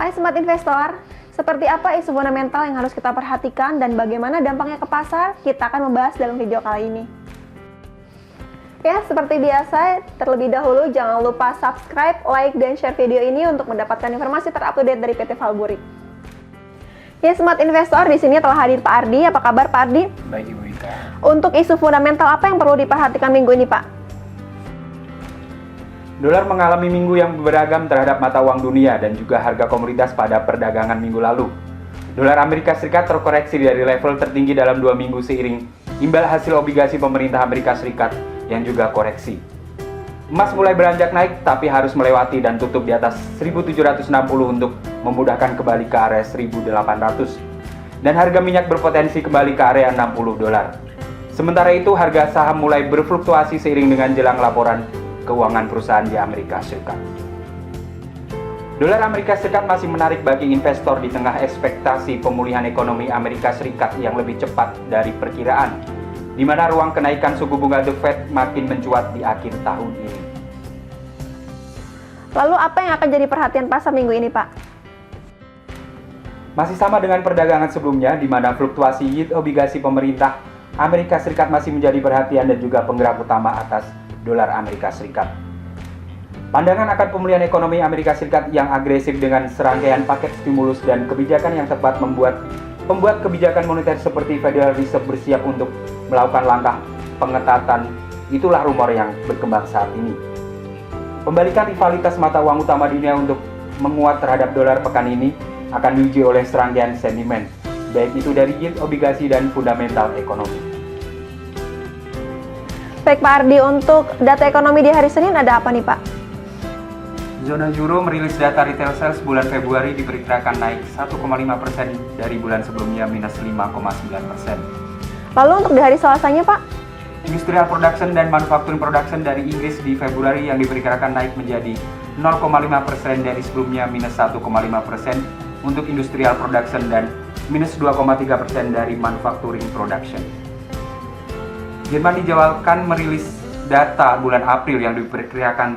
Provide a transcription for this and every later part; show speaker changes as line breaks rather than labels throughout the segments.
Hai Smart Investor, seperti apa isu fundamental yang harus kita perhatikan dan bagaimana dampaknya ke pasar? Kita akan membahas dalam video kali ini. Ya, seperti biasa, terlebih dahulu jangan lupa subscribe, like, dan share video ini untuk mendapatkan informasi terupdate dari PT Valburik. Ya, Smart Investor, di sini telah hadir Pak Ardi. Apa kabar Pak Ardi?
Baik Ibu Ika.
Untuk isu fundamental apa yang perlu diperhatikan minggu ini Pak?
Dolar mengalami minggu yang beragam terhadap mata uang dunia dan juga harga komoditas pada perdagangan minggu lalu. Dolar Amerika Serikat terkoreksi dari level tertinggi dalam 2 minggu seiring imbal hasil obligasi pemerintah Amerika Serikat yang juga koreksi. Emas mulai beranjak naik tapi harus melewati dan tutup di atas 1760 untuk memudahkan kembali ke area 1800. Dan harga minyak berpotensi kembali ke area 60 dolar. Sementara itu harga saham mulai berfluktuasi seiring dengan jelang laporan keuangan perusahaan di Amerika Serikat. Dolar Amerika Serikat masih menarik bagi investor di tengah ekspektasi pemulihan ekonomi Amerika Serikat yang lebih cepat dari perkiraan, di mana ruang kenaikan suku bunga The Fed makin mencuat di akhir tahun ini.
Lalu apa yang akan jadi perhatian pasar minggu ini Pak?
Masih sama dengan perdagangan sebelumnya, di mana fluktuasi yield obligasi pemerintah Amerika Serikat masih menjadi perhatian dan juga penggerak utama atas dolar Amerika Serikat. Pandangan akan pemulihan ekonomi Amerika Serikat yang agresif dengan serangkaian paket stimulus dan kebijakan yang tepat membuat pembuat kebijakan moneter seperti Federal Reserve bersiap untuk melakukan langkah pengetatan. Itulah rumor yang berkembang saat ini. Pembalikan rivalitas mata uang utama dunia untuk menguat terhadap dolar pekan ini akan diuji oleh serangkaian sentimen, baik itu dari yield obligasi dan fundamental ekonomi.
Baik Pak Ardi, untuk data ekonomi di hari Senin ada apa nih Pak?
Zona Euro merilis data retail sales bulan Februari diperkirakan naik 1,5% dari bulan sebelumnya minus 5,9%.
Lalu untuk di hari Selasanya Pak?
Industrial production dan manufacturing production dari Inggris di Februari yang diperkirakan naik menjadi 0,5% dari sebelumnya minus 1,5% untuk industrial production dan minus 2,3% dari manufacturing production. Jerman dijadwalkan merilis data bulan April yang diperkirakan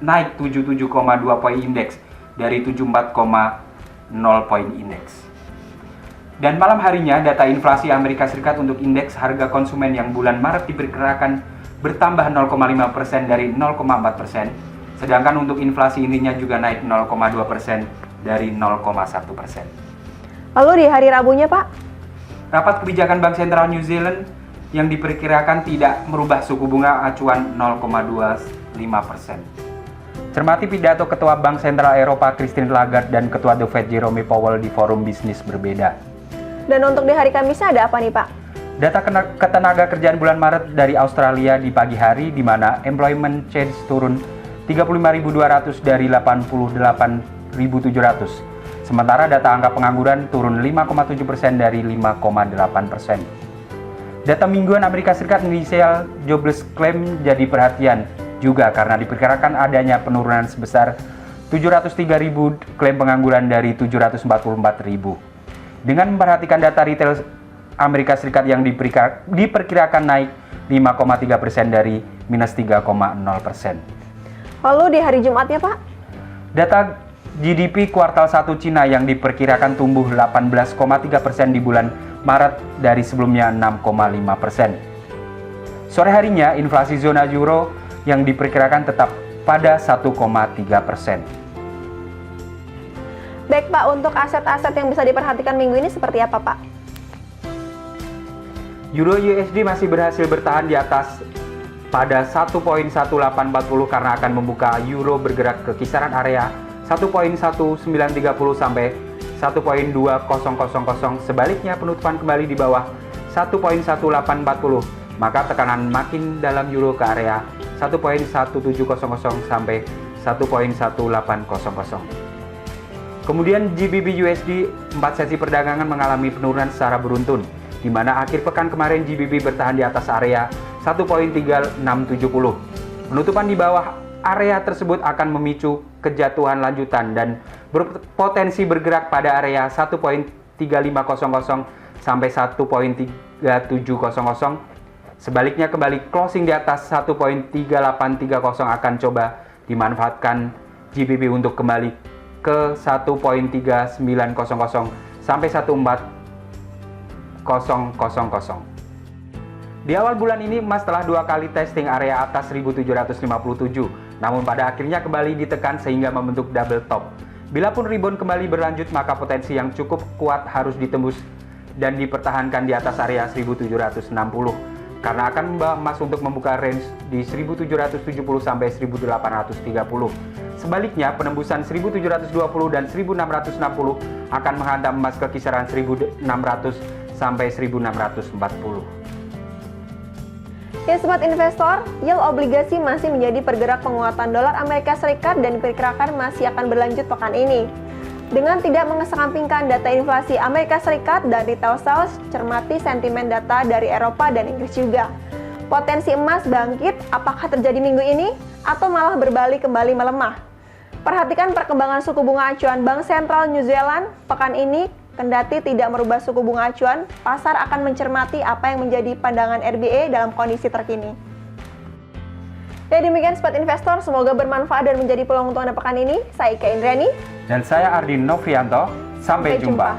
naik 77,2 poin indeks dari 74,0 poin indeks. Dan malam harinya data inflasi Amerika Serikat untuk indeks harga konsumen yang bulan Maret diperkirakan bertambah 0,5% dari 0,4%, sedangkan untuk inflasi intinya juga naik 0,2% dari 0,1%.
Lalu di hari Rabunya Pak?
Rapat kebijakan Bank Sentral New Zealand yang diperkirakan tidak merubah suku bunga acuan 0,25%. Cermati pidato Ketua Bank Sentral Eropa Christine Lagarde dan Ketua The Fed Jerome Powell di forum bisnis berbeda.
Dan untuk di hari Kamisnya ada apa nih Pak?
Data ketenaga kerjaan bulan Maret dari Australia di pagi hari, di mana employment change turun 35.200 dari 88.700. Sementara data angka pengangguran turun 5,7% dari 5,8%. Data mingguan Amerika Serikat initial jobless claim jadi perhatian juga karena diperkirakan adanya penurunan sebesar 703.000 klaim pengangguran dari 744.000. Dengan memperhatikan data retail Amerika Serikat yang diperkirakan naik 5,3% dari minus 3,0%.
Lalu di hari Jumatnya Pak?
Data GDP kuartal 1 Cina yang diperkirakan tumbuh 18,3% di bulan Maret dari sebelumnya 6,5%. Sore harinya, inflasi zona euro yang diperkirakan tetap pada 1,3%.
Baik Pak, untuk aset-aset yang bisa diperhatikan minggu ini seperti apa Pak?
Euro USD masih berhasil bertahan di atas pada 1.1840 karena akan membuka euro bergerak ke kisaran area 1.1930 sampai 1.2000. Sebaliknya penutupan kembali di bawah 1.1840, maka tekanan makin dalam euro ke area 1.1700 sampai 1.1800. Kemudian GBP USD 4 sesi perdagangan mengalami penurunan secara beruntun, di mana akhir pekan kemarin GBP bertahan di atas area 1.3670. Penutupan di bawah area tersebut akan memicu kejatuhan lanjutan dan berpotensi bergerak pada area 1.3500 sampai 1.3700. Sebaliknya kembali closing di atas 1.3830 akan coba dimanfaatkan GBP untuk kembali ke 1.3900 sampai 1.4000. Di awal bulan ini emas telah 2 kali testing area atas 1757, namun pada akhirnya kembali ditekan sehingga membentuk double top. Bila pun rebound kembali berlanjut, maka potensi yang cukup kuat harus ditembus dan dipertahankan di atas area 1760 karena akan membawa emas untuk membuka range di 1770 sampai 1830. Sebaliknya, penembusan 1720 dan 1660 akan menghantam emas ke kisaran 1600 sampai 1640.
Ya sobat investor, yield obligasi masih menjadi pergerak penguatan dolar Amerika Serikat dan diperkirakan masih akan berlanjut pekan ini. Dengan tidak mengesampingkan data inflasi Amerika Serikat dan retail sales, cermati sentimen data dari Eropa dan Inggris juga. Potensi emas bangkit apakah terjadi minggu ini atau malah berbalik kembali melemah? Perhatikan perkembangan suku bunga acuan Bank Sentral New Zealand pekan ini. Kendati tidak merubah suku bunga acuan, pasar akan mencermati apa yang menjadi pandangan RBA dalam kondisi terkini. Ya demikian sobat investor, semoga bermanfaat dan menjadi peluang untuk Anda pekan ini. Saya Ika Indrani.
Dan saya Ardin Novrianto. Sampai jumpa.